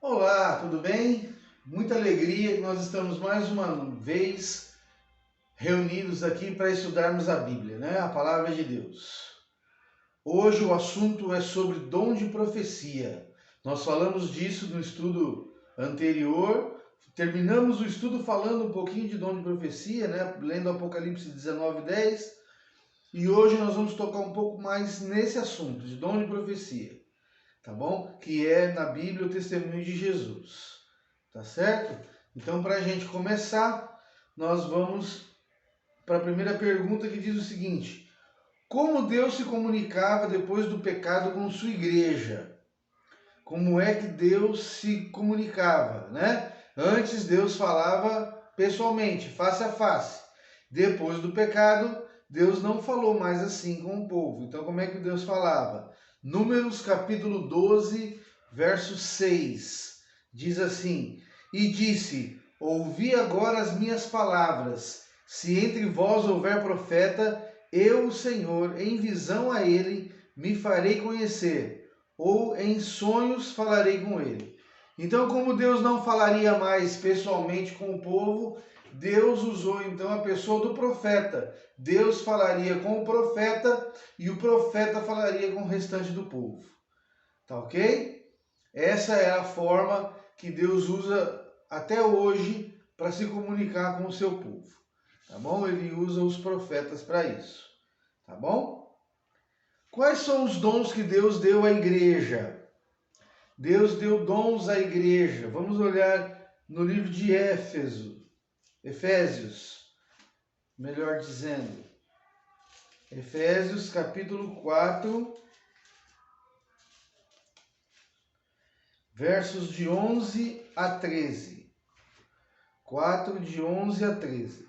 Olá, tudo bem? Muita alegria que nós estamos mais uma vez reunidos aqui para estudarmos a Bíblia, né? A palavra de Deus. Hoje o assunto é sobre dom de profecia. Nós falamos disso no estudo anterior. Terminamos o estudo falando um pouquinho de dom de profecia, né? Lendo Apocalipse 19:10. E hoje nós vamos tocar um pouco mais nesse assunto de dom de profecia, tá bom? Que é na Bíblia o testemunho de Jesus, tá certo? Então, para a gente começar, nós vamos para a primeira pergunta que diz o seguinte: como Deus se comunicava depois do pecado com sua igreja? Como é que Deus se comunicava, né? Antes Deus falava pessoalmente, face a face. Depois do pecado, Deus não falou mais assim com o povo. Então, como é que Deus falava? Números capítulo 12, verso 6. Diz assim: E disse: Ouvi agora as minhas palavras. Se entre vós houver profeta, eu, o Senhor, em visão a ele, me farei conhecer, ou em sonhos falarei com ele. Então, como Deus não falaria mais pessoalmente com o povo, Deus usou então a pessoa do profeta. Deus falaria com o profeta e o profeta falaria com o restante do povo. Tá ok? Essa é a forma que Deus usa até hoje para se comunicar com o seu povo. Tá bom? Ele usa os profetas para isso. Tá bom? Quais são os dons que Deus deu à igreja? Deus deu dons à igreja. Vamos olhar no livro de Efésios, melhor dizendo. Efésios capítulo 4, versos de 11 a 13. 4, de 11 a 13.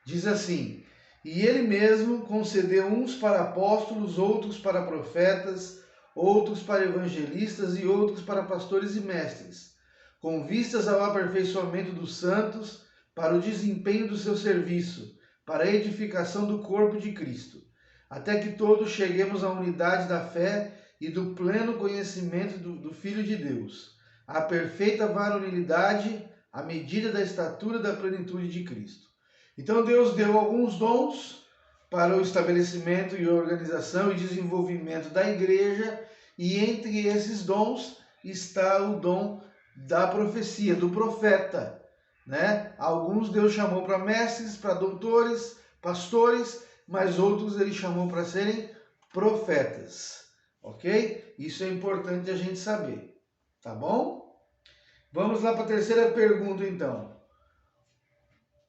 Diz assim: E ele mesmo concedeu uns para apóstolos, outros para profetas, outros para evangelistas e outros para pastores e mestres, com vistas ao aperfeiçoamento dos santos, para o desempenho do seu serviço, para a edificação do corpo de Cristo, até que todos cheguemos à unidade da fé e do pleno conhecimento do Filho de Deus, à perfeita varonilidade, à medida da estatura da plenitude de Cristo. Então Deus deu alguns dons para o estabelecimento e organização e desenvolvimento da igreja, e entre esses dons está o dom da profecia, do profeta, né? Alguns Deus chamou para mestres, para doutores, pastores, mas outros ele chamou para serem profetas, ok? Isso é importante a gente saber, tá bom? Vamos lá para a terceira pergunta então.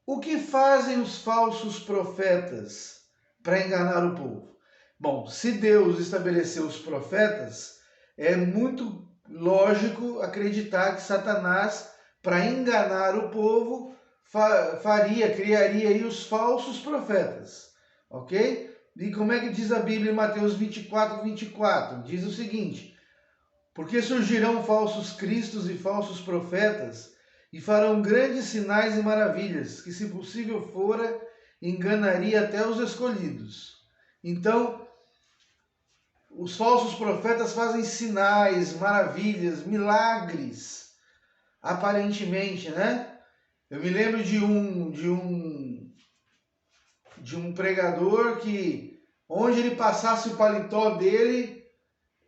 O que fazem os falsos profetas para enganar o povo? Bom, se Deus estabeleceu os profetas, é muito lógico acreditar que Satanás, para enganar o povo, criaria aí os falsos profetas, ok? E como é que diz a Bíblia em Mateus 24, 24? Diz o seguinte: porque surgirão falsos cristos e falsos profetas, e farão grandes sinais e maravilhas, que, se possível fora, enganaria até os escolhidos. Então, os falsos profetas fazem sinais, maravilhas, milagres, aparentemente, né? Eu me lembro de um pregador que, onde ele passasse o paletó dele,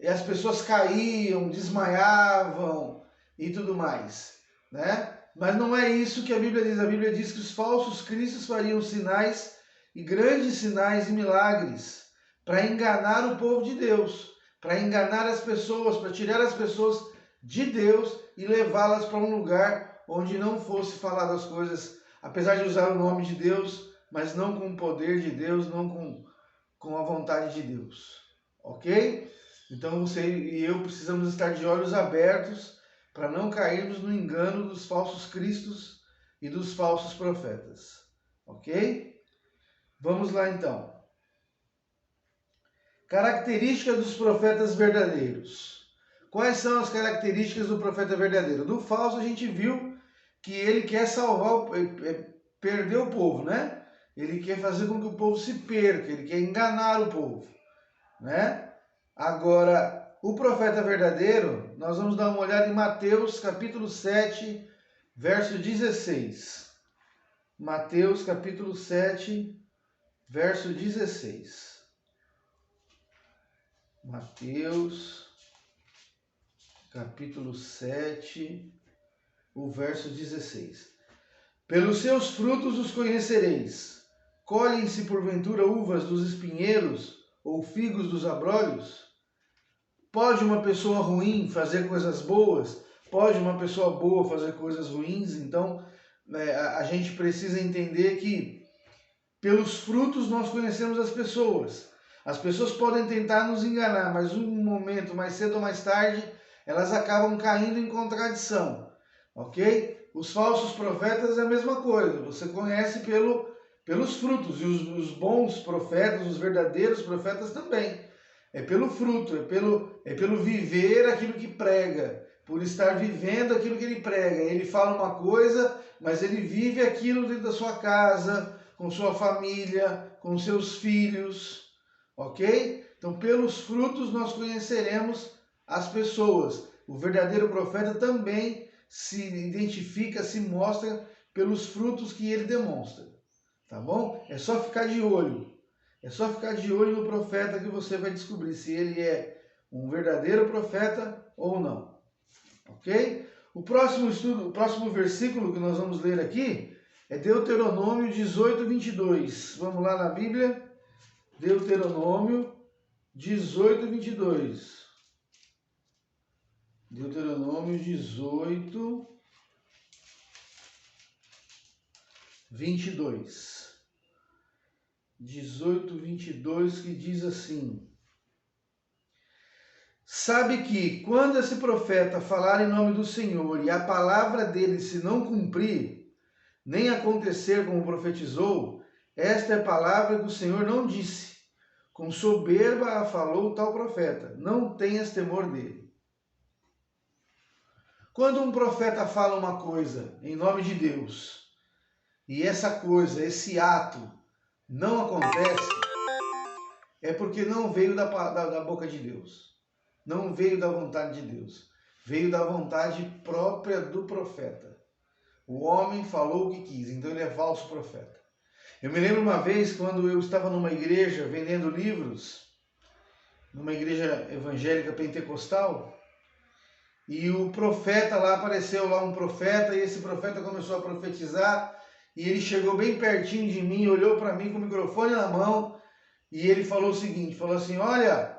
as pessoas caíam, desmaiavam e tudo mais, né? Mas não é isso que a Bíblia diz. A Bíblia diz que os falsos cristos fariam sinais e grandes sinais e milagres para enganar o povo de Deus, para enganar as pessoas, para tirar as pessoas de Deus e levá-las para um lugar onde não fosse falado as coisas, apesar de usar o nome de Deus, mas não com o poder de Deus, não com a vontade de Deus, ok? Então você e eu precisamos estar de olhos abertos para não cairmos no engano dos falsos cristos e dos falsos profetas, ok? Vamos lá então. Características dos profetas verdadeiros. Quais são as características do profeta verdadeiro? Do falso a gente viu que ele quer salvar, perder o povo, né? Ele quer fazer com que o povo se perca, ele quer enganar o povo, né? Agora, o profeta verdadeiro, nós vamos dar uma olhada em Mateus capítulo 7, verso 16. Mateus capítulo 7, verso 16. Mateus capítulo 7, o verso 16. Pelos seus frutos os conhecereis. Colhem-se porventura uvas dos espinheiros ou figos dos abrolhos? Pode uma pessoa ruim fazer coisas boas? Pode uma pessoa boa fazer coisas ruins? Então, a gente precisa entender que pelos frutos nós conhecemos as pessoas. As pessoas podem tentar nos enganar, mas um momento, mais cedo ou mais tarde, elas acabam caindo em contradição, ok? Os falsos profetas é a mesma coisa, você conhece pelos frutos, e os bons profetas, os verdadeiros profetas também. É pelo fruto, é pelo viver aquilo que prega, por estar vivendo aquilo que ele prega. Ele fala uma coisa, mas ele vive aquilo dentro da sua casa, com sua família, com seus filhos, ok? Então, pelos frutos nós conheceremos as pessoas. O verdadeiro profeta também se identifica, se mostra pelos frutos que ele demonstra, tá bom? É só ficar de olho. É só ficar de olho no profeta que você vai descobrir se ele é um verdadeiro profeta ou não, ok? O próximo versículo que nós vamos ler aqui é Deuteronômio 18, 22. Vamos lá na Bíblia. Deuteronômio 18, 22. Deuteronômio 18, 22. 18, 22, que diz assim: sabe que quando esse profeta falar em nome do Senhor e a palavra dele se não cumprir, nem acontecer como profetizou, esta é a palavra que o Senhor não disse. Com soberba a falou tal profeta. Não tenhas temor dele. Quando um profeta fala uma coisa em nome de Deus, e essa coisa, esse ato, não acontece, é porque não veio da boca de Deus. Não veio da vontade de Deus. Veio da vontade própria do profeta. O homem falou o que quis, então ele é falso profeta. Eu me lembro uma vez quando eu estava numa igreja vendendo livros, numa igreja evangélica pentecostal, e o profeta lá, apareceu lá um profeta, e esse profeta começou a profetizar, e ele chegou bem pertinho de mim, olhou para mim com o microfone na mão, e ele falou o seguinte, falou assim: olha,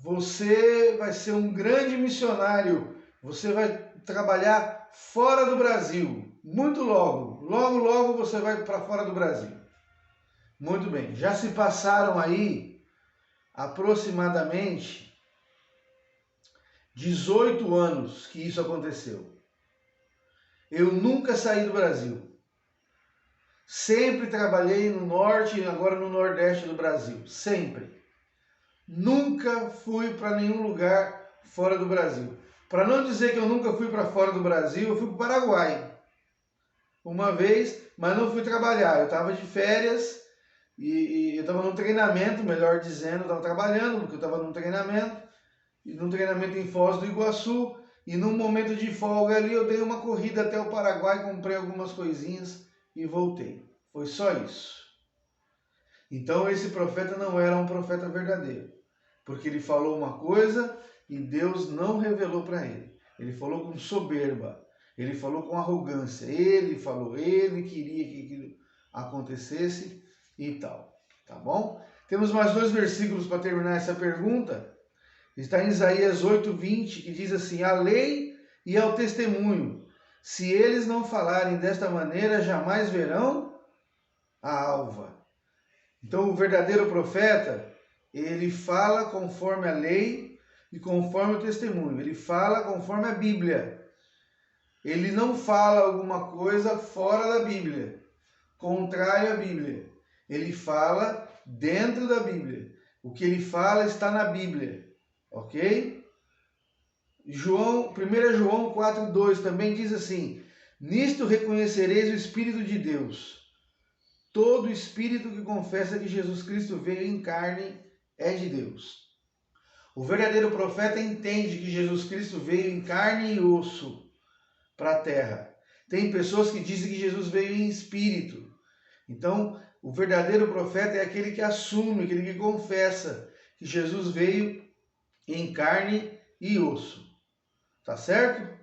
você vai ser um grande missionário, você vai trabalhar fora do Brasil, muito logo, logo você vai para fora do Brasil. Muito bem, já se passaram aí aproximadamente 18 anos que isso aconteceu. Eu nunca saí do Brasil. Sempre trabalhei no norte e agora no nordeste do Brasil. Sempre. Nunca fui para nenhum lugar fora do Brasil. Para não dizer que eu nunca fui para fora do Brasil, eu fui para o Paraguai. Uma vez, mas não fui trabalhar. Eu estava de férias e eu estava num treinamento, melhor dizendo, eu estava trabalhando, porque eu estava num treinamento em Foz do Iguaçu, e num momento de folga ali eu dei uma corrida até o Paraguai, comprei algumas coisinhas e voltei. Foi só isso. Então esse profeta não era um profeta verdadeiro, porque ele falou uma coisa e Deus não revelou para ele. Ele falou com soberba, ele falou com arrogância, ele queria que aquilo acontecesse e tal, tá bom? Temos mais 2 versículos para terminar essa pergunta. Está em Isaías 8:20, que diz assim: a lei e ao testemunho, se eles não falarem desta maneira, jamais verão a alva. Então o verdadeiro profeta, ele fala conforme a lei e conforme o testemunho. Ele fala conforme a Bíblia. Ele não fala alguma coisa fora da Bíblia, contrário à Bíblia. Ele fala dentro da Bíblia. O que ele fala está na Bíblia, ok? 1 João 4:2 também diz assim: nisto reconhecereis o Espírito de Deus. Todo espírito que confessa que Jesus Cristo veio em carne é de Deus. O verdadeiro profeta entende que Jesus Cristo veio em carne e osso para a terra. Tem pessoas que dizem que Jesus veio em espírito. Então, o verdadeiro profeta é aquele que assume, aquele que confessa que Jesus veio em carne e osso. Tá certo?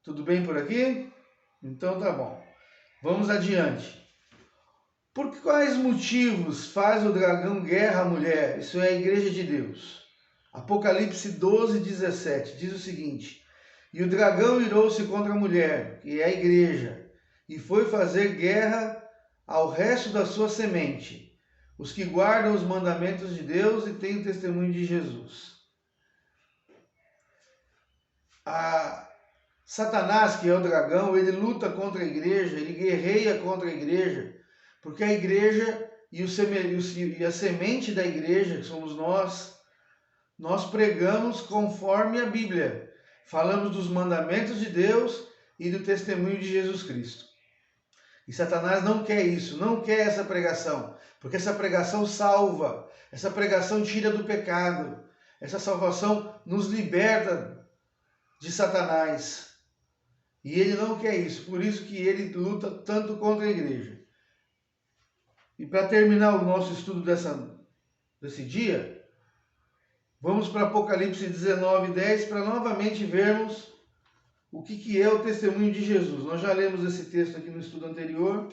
Tudo bem por aqui? Então tá bom. Vamos adiante. Por quais motivos faz o dragão guerra à mulher? Isso é a igreja de Deus. Apocalipse 12:17 diz o seguinte: e o dragão irou-se contra a mulher, que é a igreja, e foi fazer guerra ao resto da sua semente, os que guardam os mandamentos de Deus e têm o testemunho de Jesus. Satanás, que é o dragão, ele luta contra a igreja, ele guerreia contra a igreja, porque a igreja e a semente da igreja, que somos nós pregamos conforme a Bíblia. Falamos dos mandamentos de Deus e do testemunho de Jesus Cristo. E Satanás não quer isso, não quer essa pregação, porque essa pregação salva, essa pregação tira do pecado, essa salvação nos liberta de Satanás. E ele não quer isso, por isso que ele luta tanto contra a igreja. E para terminar o nosso estudo desse dia, vamos para Apocalipse 19:10 para novamente vermos o que é o testemunho de Jesus. Nós já lemos esse texto aqui no estudo anterior,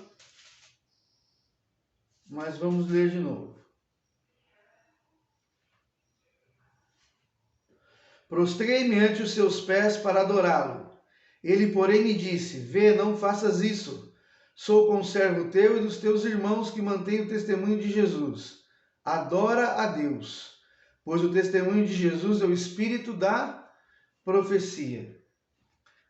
mas vamos ler de novo. Prostrei-me ante os seus pés para adorá-lo. Ele, porém, me disse: vê, não faças isso. Sou conservo teu e dos teus irmãos que mantêm o testemunho de Jesus. Adora a Deus, pois o testemunho de Jesus é o espírito da profecia.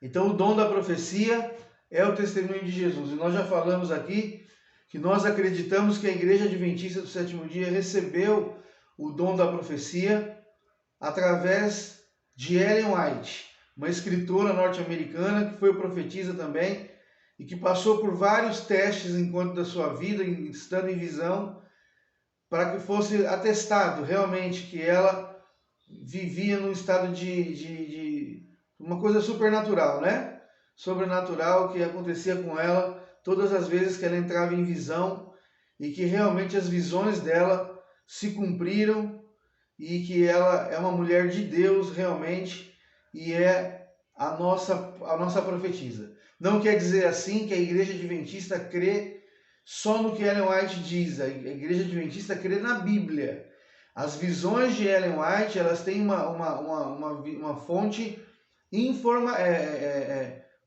Então, o dom da profecia é o testemunho de Jesus. E nós já falamos aqui que nós acreditamos que a Igreja Adventista do Sétimo Dia recebeu o dom da profecia através de Ellen White, uma escritora norte-americana que foi profetisa também e que passou por vários testes enquanto da sua vida, estando em visão, para que fosse atestado realmente que ela vivia num estado de uma coisa supernatural, né? Sobrenatural que acontecia com ela todas as vezes que ela entrava em visão e que realmente as visões dela se cumpriram e que ela é uma mulher de Deus realmente e é a nossa profetisa. Não quer dizer assim que a Igreja Adventista crê só no que Ellen White diz. A Igreja Adventista crê na Bíblia. As visões de Ellen White, elas têm uma fonte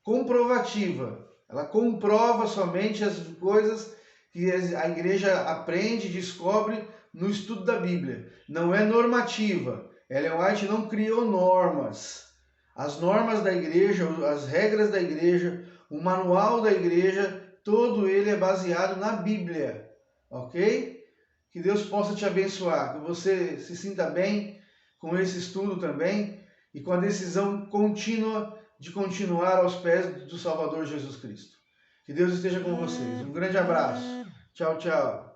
comprovativa. Ela comprova somente as coisas que a igreja aprende e descobre no estudo da Bíblia. Não é normativa. Ellen White não criou normas. As normas da igreja, as regras da igreja, o manual da igreja, todo ele é baseado na Bíblia, ok? Que Deus possa te abençoar, que você se sinta bem com esse estudo também e com a decisão contínua de continuar aos pés do Salvador Jesus Cristo. Que Deus esteja com vocês. Um grande abraço. Tchau, tchau.